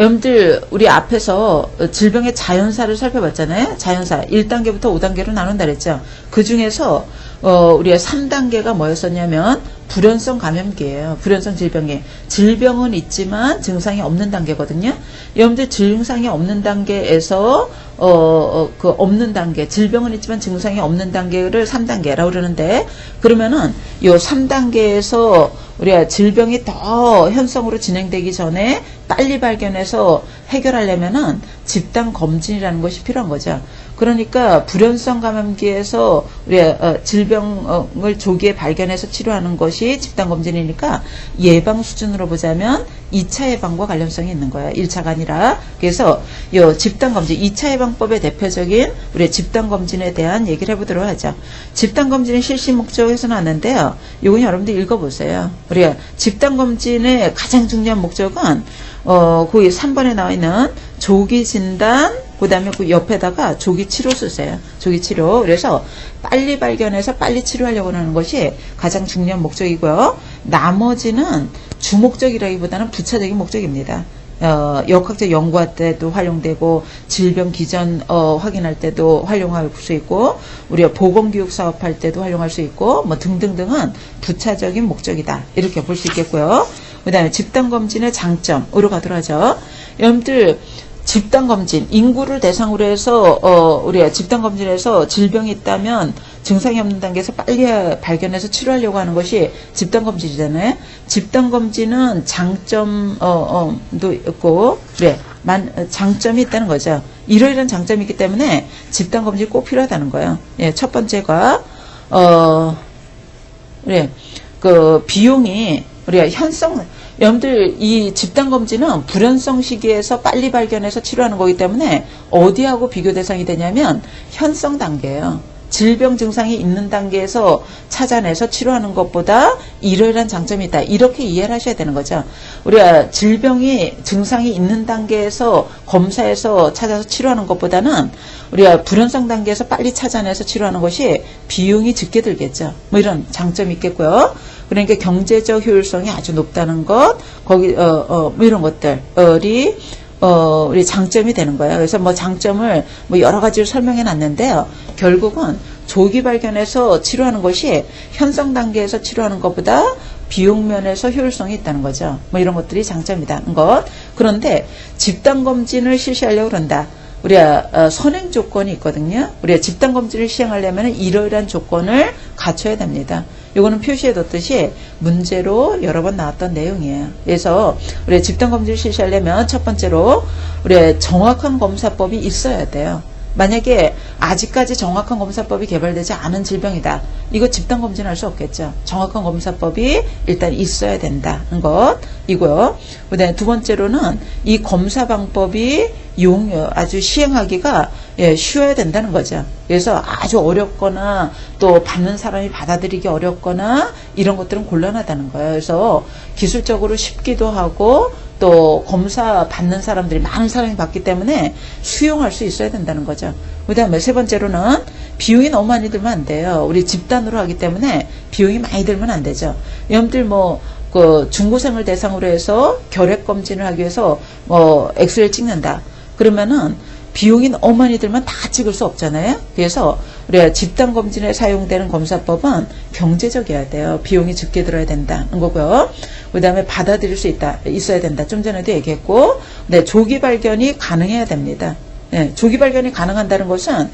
여러분들 우리 앞에서 질병의 자연사를 살펴봤잖아요. 자연사 1단계부터 5단계로 나눈다 그랬죠. 그 중에서 우리가 3단계가 뭐였었냐면 불연성 감염기예요. 불연성 질병이. 질병은 있지만 증상이 없는 단계거든요. 여러분들 증상이 없는 단계에서 그 없는 단계, 질병은 있지만 증상이 없는 단계를 3단계라고 그러는데, 그러면은 요 3단계에서 우리가 질병이 더 현성으로 진행되기 전에 빨리 발견해서 해결하려면은 집단 검진이라는 것이 필요한 거죠. 그러니까 불연성 감염기에서 우리가 질병을 조기에 발견해서 치료하는 것이 집단 검진이니까 예방 수준으로 보자면 2차 예방과 관련성이 있는 거야. 1차가 아니라. 그래서 이 집단 검진, 2차 예방법의 대표적인 우리 집단 검진에 대한 얘기를 해보도록 하죠. 집단 검진은 실시 목적에서 나왔는데요. 이건 여러분들 읽어보세요. 우리가 집단 검진의 가장 중요한 목적은 거기 3번에 나와 있는 조기 진단, 그 다음에 그 옆에다가 조기 치료 쓰세요. 조기 치료. 그래서 빨리 발견해서 빨리 치료하려고 하는 것이 가장 중요한 목적이고요. 나머지는 주목적이라기보다는 부차적인 목적입니다. 역학적 연구할 때도 활용되고, 질병 기전 확인할 때도 활용할 수 있고, 우리가 보건교육 사업할 때도 활용할 수 있고, 뭐 등등등은 부차적인 목적이다. 이렇게 볼 수 있겠고요. 그 다음에 집단검진의 장점으로 가도록 하죠. 여러분들 집단검진, 인구를 대상으로 해서 우리가 집단검진에서 질병이 있다면 증상이 없는 단계에서 빨리 발견해서 치료하려고 하는 것이 집단검진이잖아요. 집단검진은 장점도 있고, 그래, 장점이 있다는 거죠. 이러이러한 장점이 있기 때문에 집단검진이 꼭 필요하다는 거예요. 예, 첫 번째가 그래, 그 비용이 우리가 여러분들 이 집단검진은 불연성 시기에서 빨리 발견해서 치료하는 거기 때문에 어디하고 비교 대상이 되냐면 현성 단계예요. 질병 증상이 있는 단계에서 찾아내서 치료하는 것보다 이러이러한 장점이 있다. 이렇게 이해를 하셔야 되는 거죠. 우리가 증상이 있는 단계에서 검사해서 찾아서 치료하는 것보다는 우리가 불연성 단계에서 빨리 찾아내서 치료하는 것이 비용이 적게 들겠죠. 뭐 이런 장점이 있겠고요. 그러니까 경제적 효율성이 아주 높다는 것, 뭐 이런 것들이 우리 장점이 되는 거예요. 그래서 뭐 장점을 뭐 여러 가지로 설명해 놨는데요. 결국은 조기 발견해서 치료하는 것이 현성 단계에서 치료하는 것보다 비용 면에서 효율성이 있다는 거죠. 뭐 이런 것들이 장점이라는 것. 그런데 집단 검진을 실시하려고 그런다. 우리가 선행 조건이 있거든요. 우리가 집단 검진을 시행하려면 이러이러한 조건을 갖춰야 됩니다. 요거는 표시해 뒀듯이 문제로 여러 번 나왔던 내용이에요. 그래서 우리가 집단 검진을 실시하려면 첫 번째로 우리가 정확한 검사법이 있어야 돼요. 만약에 아직까지 정확한 검사법이 개발되지 않은 질병이다. 이거 집단 검진할 수 없겠죠. 정확한 검사법이 일단 있어야 된다는 것이고요. 그다음에 두 번째로는 이 검사 방법이 아주 시행하기가 쉬워야 된다는 거죠. 그래서 아주 어렵거나 또 받는 사람이 받아들이기 어렵거나 이런 것들은 곤란하다는 거예요. 그래서 기술적으로 쉽기도 하고 또 검사 받는 사람들이 많은 사람이 받기 때문에 수용할 수 있어야 된다는 거죠. 그 다음에 세 번째로는 비용이 너무 많이 들면 안 돼요. 우리 집단으로 하기 때문에 비용이 많이 들면 안 되죠. 여러분들 중고생을 대상으로 해서 결핵 검진을 하기 위해서 엑스레이를 찍는다. 그러면은 비용이 너무 많이 들면 다 찍을 수 없잖아요. 그래서 우리가 집단 검진에 사용되는 검사법은 경제적이어야 돼요. 비용이 적게 들어야 된다는 거고요. 그 다음에 받아들일 수 있어야 된다. 좀 전에도 얘기했고, 네, 조기 발견이 가능해야 됩니다. 네, 조기 발견이 가능한다는 것은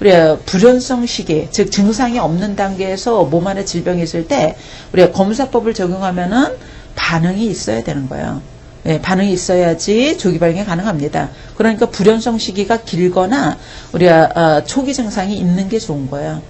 우리가 불연성 시기, 즉 증상이 없는 단계에서 몸 안에 질병이 있을 때 우리가 검사법을 적용하면은 반응이 있어야 되는 거예요. 네, 반응이 있어야지 조기 발견이 가능합니다. 그러니까 불연성 시기가 길거나 우리가 초기 증상이 있는 게 좋은 거예요.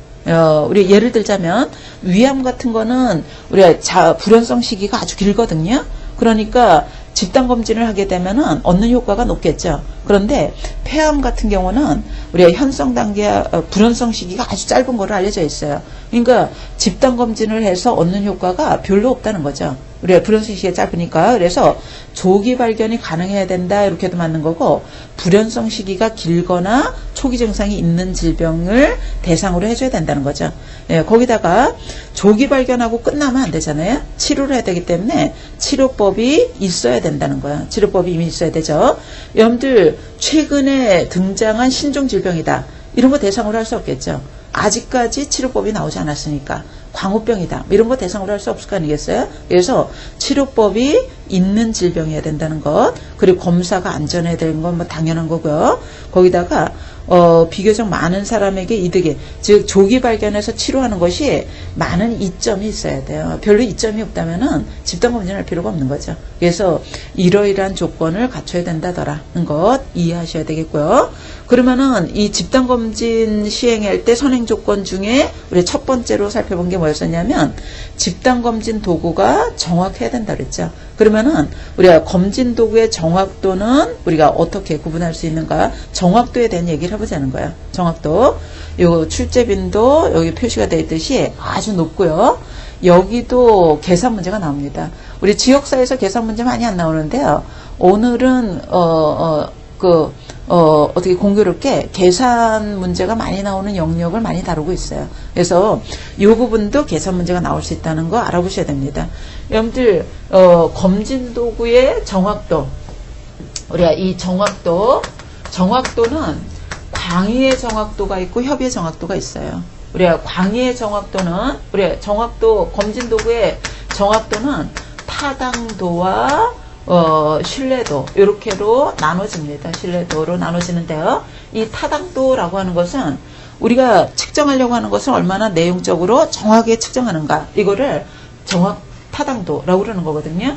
우리 예를 들자면 위암 같은 거는 우리가 불연성 시기가 아주 길거든요. 그러니까 집단 검진을 하게 되면은 얻는 효과가 높겠죠. 그런데 폐암 같은 경우는 우리가 현성 단계 불연성 시기가 아주 짧은 거로 알려져 있어요. 그러니까 집단 검진을 해서 얻는 효과가 별로 없다는 거죠. 우리가 불연성 시기가 짧으니까. 그래서 조기 발견이 가능해야 된다 이렇게도 맞는 거고, 불연성 시기가 길거나 초기 증상이 있는 질병을 대상으로 해줘야 된다는 거죠. 예, 거기다가 조기 발견하고 끝나면 안 되잖아요. 치료를 해야 되기 때문에 치료법이 있어야 된다는 거야. 치료법이 이미 있어야 되죠. 여러분들 최근에 등장한 신종 질병이다. 이런 거 대상으로 할 수 없겠죠. 아직까지 치료법이 나오지 않았으니까. 광우병이다. 이런 거 대상으로 할 수 없을 거 아니겠어요? 그래서 치료법이 있는 질병이어야 된다는 것, 그리고 검사가 안전해야 되는 건 뭐 당연한 거고요. 거기다가 비교적 많은 사람에게 이득이, 즉 조기 발견해서 치료하는 것이 많은 이점이 있어야 돼요. 별로 이점이 없다면은 집단검진할 필요가 없는 거죠. 그래서 이러이러한 조건을 갖춰야 된다더라는 것 이해하셔야 되겠고요. 그러면은 이 집단검진 시행할 때 선행 조건 중에 우리 첫 번째로 살펴본 게 뭐였었냐면 집단검진 도구가 정확해야 된다 그랬죠. 그러면은 우리가 검진 도구의 정확도는 우리가 어떻게 구분할 수 있는가? 정확도에 대한 얘기를 해보자는 거예요. 정확도. 요 출제빈도 여기 표시가 되어 있듯이 아주 높고요. 여기도 계산 문제가 나옵니다. 우리 지역사회에서 계산 문제 많이 안 나오는데요. 오늘은 어떻게 공교롭게 계산 문제가 많이 나오는 영역을 많이 다루고 있어요. 그래서 이 부분도 계산 문제가 나올 수 있다는 거 알아보셔야 됩니다. 여러분들, 검진 도구의 정확도. 우리가 이 정확도는 광의의 정확도가 있고 협의의 정확도가 있어요. 우리가 광의의 정확도는, 우리가 검진 도구의 정확도는 타당도와 신뢰도, 이렇게로 나눠집니다. 신뢰도로 나눠지는데요. 이 타당도라고 하는 것은 우리가 측정하려고 하는 것을 얼마나 내용적으로 정확하게 측정하는가, 이거를 타당도라고 그러는 거거든요.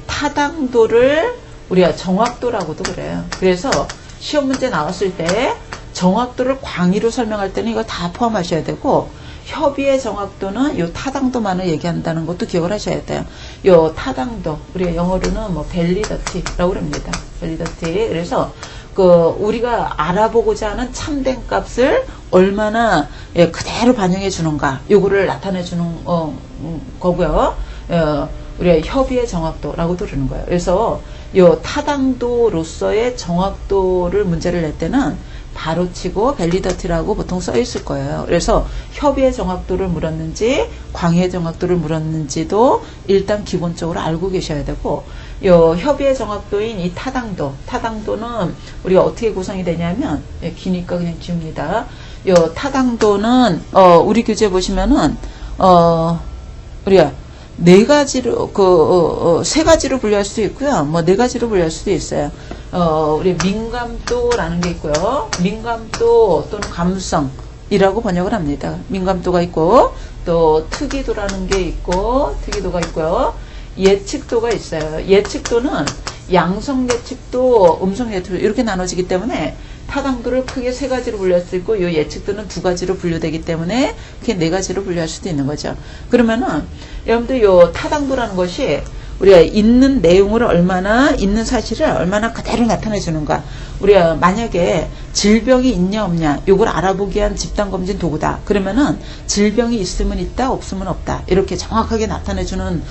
타당도를 우리가 정확도라고도 그래요. 그래서 시험 문제 나왔을 때 정확도를 광의로 설명할 때는 이걸 다 포함하셔야 되고, 협의의 정확도는 요 타당도만을 얘기한다는 것도 기억을 하셔야 돼요. 요 타당도, 우리가 영어로는 뭐 밸리더티라고 그럽니다. 밸리더티. 그래서 우리가 알아보고자 하는 참된 값을 얼마나 그대로 반영해 주는가, 요거를 나타내 주는 거고요. 우리가 협의의 정확도라고도 그러는 거예요. 그래서 요 타당도로서의 정확도를 문제를 낼 때는 바로 치고 밸리더티라고 보통 써 있을 거예요. 그래서 협의의 정확도를 물었는지 광의의 정확도를 물었는지도 일단 기본적으로 알고 계셔야 되고, 요 협의의 정확도인 이 타당도는 우리가 어떻게 구성이 되냐면, 기니까 그냥 지웁니다. 요 타당도는 우리 교재 보시면은 우리가 네 가지로 세 가지로 분류할 수도 있고요. 뭐 네 가지로 분류할 수도 있어요. 우리 민감도라는 게 있고요. 민감도 또는 감성이라고 번역을 합니다. 민감도가 있고, 또 특이도라는 게 있고, 특이도가 있고요. 예측도가 있어요. 예측도는 양성 예측도, 음성 예측도 이렇게 나눠지기 때문에 타당도를 크게 세 가지로 분류할 수 있고, 이 예측도는 두 가지로 분류되기 때문에 그게 네 가지로 분류할 수도 있는 거죠. 그러면은 여러분들 이 타당도라는 것이 우리가 있는 내용을 있는 사실을 얼마나 그대로 나타내 주는가. 우리가 만약에 질병이 있냐 없냐, 요걸 알아보기 위한 집단검진 도구다. 그러면은 질병이 있으면 있다, 없으면 없다. 이렇게 정확하게 나타내 주는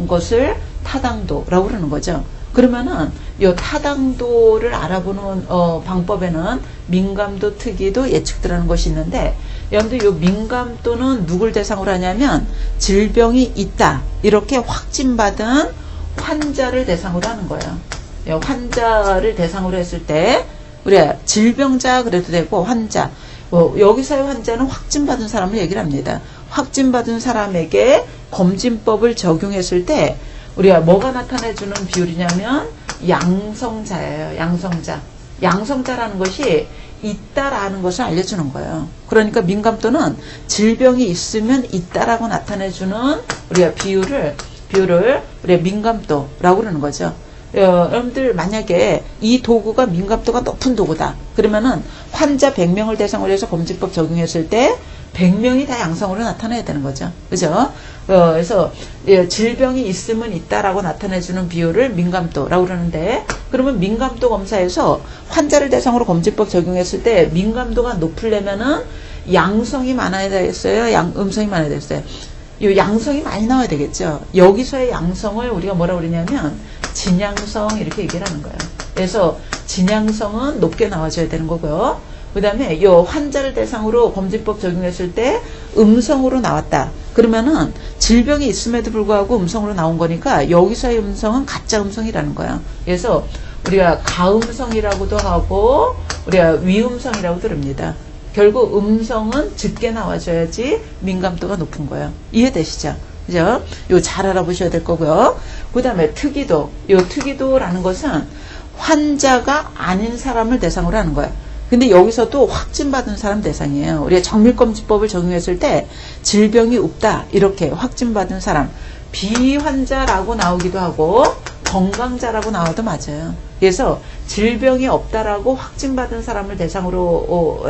것을 타당도라고 그러는 거죠. 그러면은 이 타당도를 알아보는 방법에는 민감도, 특이도, 예측도라는 것이 있는데, 여러분들 이 민감도는 누굴 대상으로 하냐면 질병이 있다 이렇게 확진받은 환자를 대상으로 하는 거예요. 환자를 대상으로 했을 때 우리가 질병자 그래도 되고 환자, 여기서의 환자는 확진받은 사람을 얘기를 합니다. 확진받은 사람에게 검진법을 적용했을 때 우리가 뭐가 나타내주는 비율이냐면 양성자예요. 양성자라는 것이 있다라는 것을 알려주는 거예요. 그러니까 민감도는 질병이 있으면 있다라고 나타내주는 우리가 비율을 우리가 민감도라고 그러는 거죠. 여러분들 만약에 이 도구가 민감도가 높은 도구다. 그러면은 환자 100명을 대상으로 해서 검진법 적용했을 때 100명이 다 양성으로 나타나야 되는 거죠. 그죠? 그래서 질병이 있으면 있다라고 나타내주는 비율을 민감도라고 그러는데, 그러면 민감도 검사에서 환자를 대상으로 검진법 적용했을 때 민감도가 높으려면은 양성이 많아야 되겠어요? 음성이 많아야 되겠어요? 이 양성이 많이 나와야 되겠죠. 여기서의 양성을 우리가 뭐라고 그러냐면 진양성 이렇게 얘기를 하는 거예요. 그래서 진양성은 높게 나와줘야 되는 거고요. 그 다음에 요 환자를 대상으로 검진법 적용했을 때 음성으로 나왔다. 그러면은 질병이 있음에도 불구하고 음성으로 나온 거니까 여기서의 음성은 가짜 음성이라는 거야. 그래서 우리가 가음성이라고도 하고 우리가 위음성이라고 들읍니다. 결국 음성은 짙게 나와줘야지 민감도가 높은 거예요. 이해되시죠? 그죠? 요 잘 알아보셔야 될 거고요. 그 다음에 특이도. 요 특이도라는 것은 환자가 아닌 사람을 대상으로 하는 거예요. 근데 여기서도 확진받은 사람 대상이에요. 우리가 정밀검진법을 적용했을 때 질병이 없다 이렇게 확진받은 사람 비환자라고 나오기도 하고 건강자라고 나와도 맞아요. 그래서 질병이 없다라고 확진받은 사람을 대상으로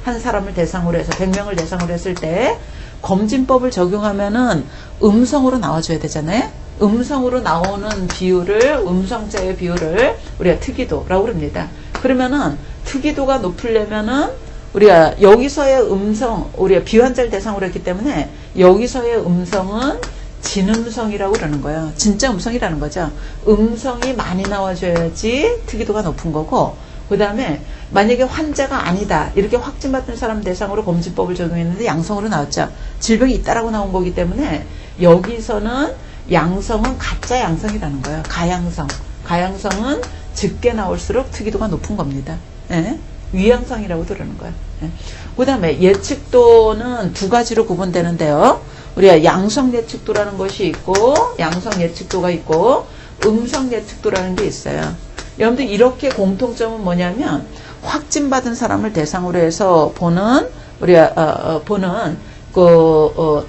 한 사람을 대상으로 해서 100명을 대상으로 했을 때 검진법을 적용하면은 음성으로 나와줘야 되잖아요. 음성으로 나오는 비율을 음성자의 비율을 우리가 특이도라고 그럽니다. 그러면은 특이도가 높으려면은 우리가 여기서의 음성, 우리가 비환자를 대상으로 했기 때문에 여기서의 음성은 진음성이라고 그러는 거예요. 진짜 음성이라는 거죠. 음성이 많이 나와줘야지 특이도가 높은 거고, 그 다음에 만약에 환자가 아니다 이렇게 확진받은 사람 대상으로 검진법을 적용했는데 양성으로 나왔죠. 질병이 있다라고 나온 거기 때문에 여기서는 양성은 가짜 양성이라는 거예요. 가양성. 가양성은 짙게 나올수록 특이도가 높은 겁니다. 예? 위양성이라고 그러는 거예요. 예? 그 다음에 예측도는 두 가지로 구분되는데요. 우리가 양성 예측도라는 것이 있고 양성 예측도가 있고 음성 예측도라는 게 있어요. 여러분들 이렇게 공통점은 뭐냐면 확진받은 사람을 대상으로 해서 보는 우리가 보는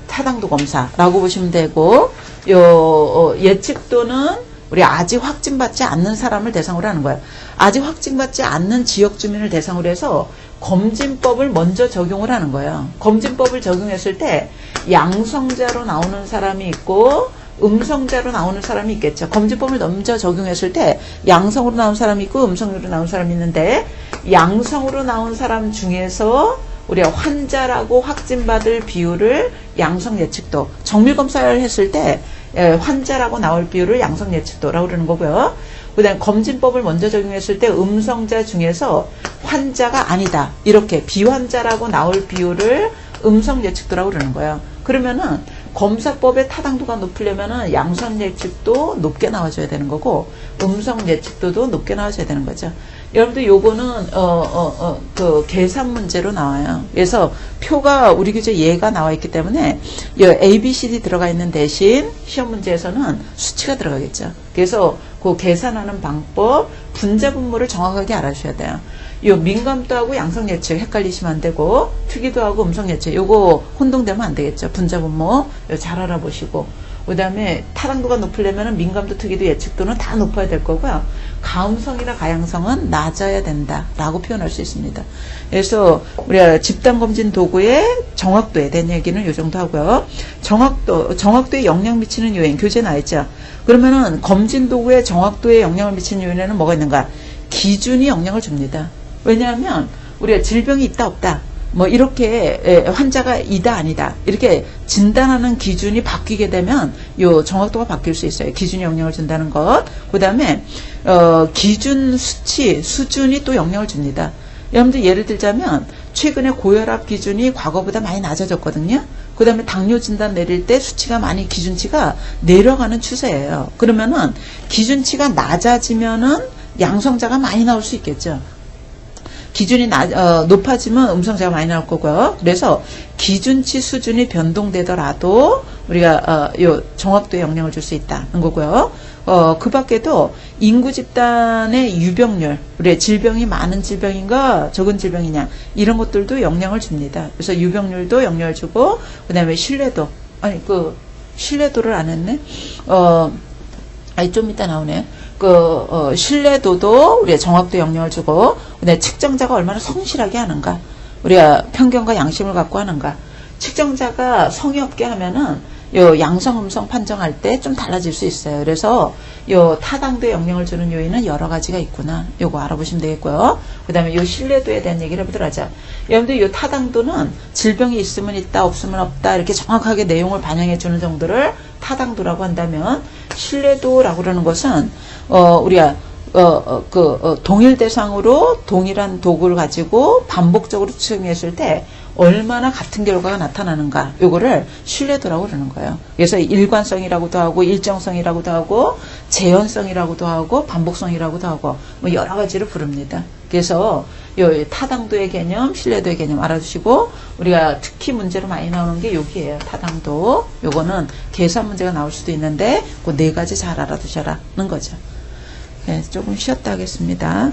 타당도 검사라고 보시면 되고 예측도는 우리 아직 확진받지 않는 사람을 대상으로 하는 거예요. 아직 확진받지 않는 지역 주민을 대상으로 해서 검진법을 먼저 적용을 하는 거예요. 검진법을 적용했을 때 양성자로 나오는 사람이 있고 음성자로 나오는 사람이 있겠죠. 검진법을 먼저 적용했을 때 양성으로 나온 사람이 있고 음성으로 나온 사람이 있는데 양성으로 나온 사람 중에서 우리가 환자라고 확진받을 비율을 양성 예측도, 정밀검사를 했을 때 환자라고 나올 비율을 양성 예측도라고 그러는 거고요. 그 다음에 검진법을 먼저 적용했을 때 음성자 중에서 환자가 아니다 이렇게 비환자라고 나올 비율을 음성 예측도라고 그러는 거예요. 그러면은 검사법의 타당도가 높으려면은 양성 예측도 높게 나와줘야 되는 거고 음성 예측도도 높게 나와줘야 되는 거죠. 여러분들 요거는 그 계산 문제로 나와요. 그래서 표가 우리 교재 예가 나와 있기 때문에 A, B, C, D 들어가 있는 대신 시험 문제에서는 수치가 들어가겠죠. 그래서 그 계산하는 방법, 분자 분모를 정확하게 알아주셔야 돼요. 요 민감도하고 양성 예측 헷갈리시면 안 되고 특이도하고 음성 예측 요거 혼동되면 안 되겠죠. 분자 분모 잘 알아보시고 그 다음에 타당도가 높으려면 민감도, 특이도, 예측도는 다 높아야 될 거고요. 가음성이나 가양성은 낮아야 된다라고 표현할 수 있습니다. 그래서 우리가 집단검진 도구의 정확도에 대한 얘기는 이 정도 하고요. 정확도에 영향 미치는 요인, 교재에 나와 있죠. 그러면은 검진 도구의 정확도에 영향을 미치는 요인에는 뭐가 있는가? 기준이 영향을 줍니다. 왜냐하면 우리가 질병이 있다 없다 뭐 이렇게 환자가 이다 아니다 이렇게 진단하는 기준이 바뀌게 되면 요 정확도가 바뀔 수 있어요. 기준이 영향을 준다는 것. 그 다음에 기준 수치 수준이 또 영향을 줍니다. 여러분들 예를 들자면 최근에 고혈압 기준이 과거보다 많이 낮아졌거든요. 그 다음에 당뇨 진단 내릴 때 수치가 많이 기준치가 내려가는 추세예요. 그러면은 기준치가 낮아지면은 양성자가 많이 나올 수 있겠죠. 기준이 높아지면 음성자가 많이 나올 거고요. 그래서 기준치 수준이 변동되더라도 우리가 요 정확도에 영향을 줄 수 있다는 거고요. 그 밖에도 인구 집단의 유병률, 우리 질병이 많은 질병인가 적은 질병이냐 이런 것들도 영향을 줍니다. 그래서 유병률도 영향을 주고 그다음에 신뢰도, 신뢰도를 안 했네. 좀 이따 나오네. 신뢰도도 우리가 정확도에 영향을 주고, 그다음에 측정자가 얼마나 성실하게 하는가, 우리가 편견과 양심을 갖고 하는가. 측정자가 성의 없게 하면은 요 양성, 음성 판정할 때 좀 달라질 수 있어요. 그래서 요 타당도에 영향을 주는 요인은 여러 가지가 있구나. 요거 알아보시면 되겠고요. 그 다음에 요 신뢰도에 대한 얘기를 해보도록 하자. 여러분들 요 타당도는 질병이 있으면 있다, 없으면 없다, 이렇게 정확하게 내용을 반영해 주는 정도를 타당도라고 한다면, 신뢰도라고 그러는 것은, 우리가 동일 대상으로 동일한 도구를 가지고 반복적으로 측정했을 때 얼마나 같은 결과가 나타나는가, 요거를 신뢰도라고 그러는 거예요. 그래서 일관성이라고도 하고 일정성이라고도 하고 재현성이라고도 하고 반복성이라고도 하고 뭐 여러 가지를 부릅니다. 그래서 요 타당도의 개념, 신뢰도의 개념 알아두시고, 우리가 특히 문제로 많이 나오는 게 여기에요. 타당도. 요거는 계산 문제가 나올 수도 있는데 그 네 가지 잘 알아두셔라는 거죠. 네, 조금 쉬었다 하겠습니다.